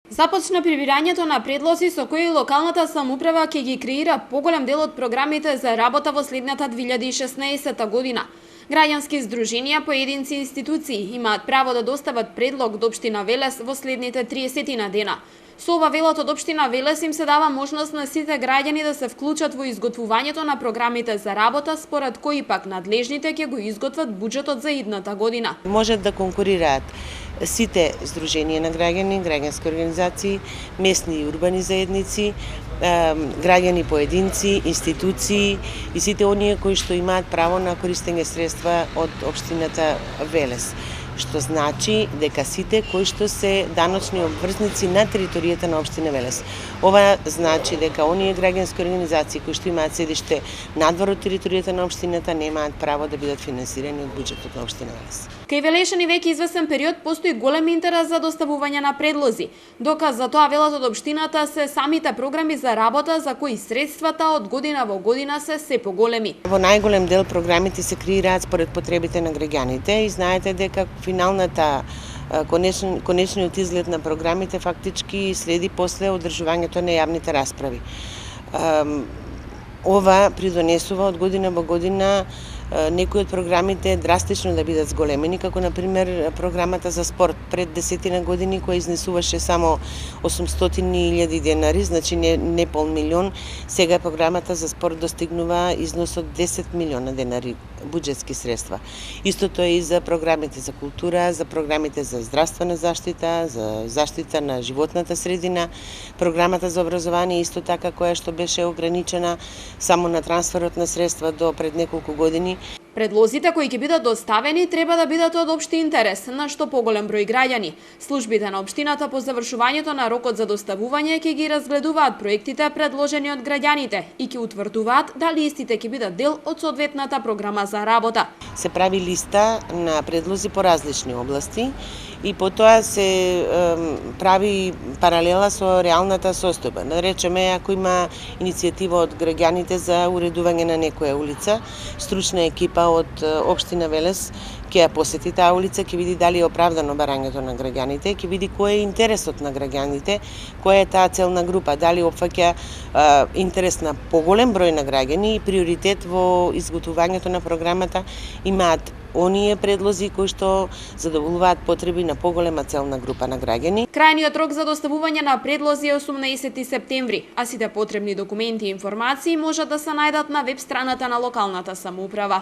Започна прибирањето на предлози со кои локалната самоуправа ќе ги креира поголем дел од програмите за работа во следната 2016 година. Граѓански здруженија, поединци и институции имаат право да достават предлог до општина Велес во следните 30 дена. Со ова велат од општина Велес им се дава можност на сите граѓани да се вклучат во изготвувањето на програмите за работа, според кои пак надлежните ќе го изготват буџетот за идната година. Можат да конкурираат сите здруженија на граѓани, граѓански организации, местни и урбани заедници, граѓани поединци, институции и сите оние кои што имаат право на користење средства од општината Велес, што значи дека сите кои што се даночни обврзници на територијата на општина Велес. Ова значи дека оние граѓански организации кои што имаат седиште надвор од територијата на општината немаат право да бидат финансирани од буџетот на општина Велес. Кај Велешани веќе известен период постои голем интерес за доставување на предлози. Доказ за тоа велат од општината се самите програми за работа за кои средствата од година во година се се поголеми. Во најголем дел програмите се креираат според потребите на граѓаните и знаете дека финалната конечниот изглед на програмите фактички следи после одржувањето на јавните расправи. Ова придонесува од година во година некои од програмите драстично да бидат зголемени, како на пример програмата за спорт пред 10 години која изнесуваше само 800.000 денари, значи не пол милион, сега програмата за спорт достигнува износ од 10 милиона денари буџетски средства. Истото е и за програмите за култура, за програмите за здравствена заштита, за заштита на животната средина, програмата за образование исто така која што беше ограничена само на трансферот на средства до пред неколку години. Предлозите кои ќе бидат доставени треба да бидат од општи интерес на што поголем број граѓани. Службите на општината по завршувањето на рокот за доставување ќе ги разгледуваат проектите предложени од граѓаните и ќе утврдуваат дали истите ќе бидат дел од соодветната програма за работа. Се прави листа на предлози по различни области и потоа се прави паралела со реалната состојба. Да речеме, ако има иницијатива од граѓаните за уредување на некоја улица, стручна екипа од општина Велес ќе ја посети таа улица, ќе види дали е оправдано барањето на граѓаните, ќе види кој е интересот на граѓаните, која е таа целна група, дали опфаќа интерес на поголем број на граѓани и приоритет во изготвувањето на програмата имаат оние предлози кои што задоволуваат потреби на поголема целна група на граѓани. Крајниот рок за доставување на предлози е 18 септември, а сите потребни документи и информации можат да се најдат на веб страната на локалната самоуправа.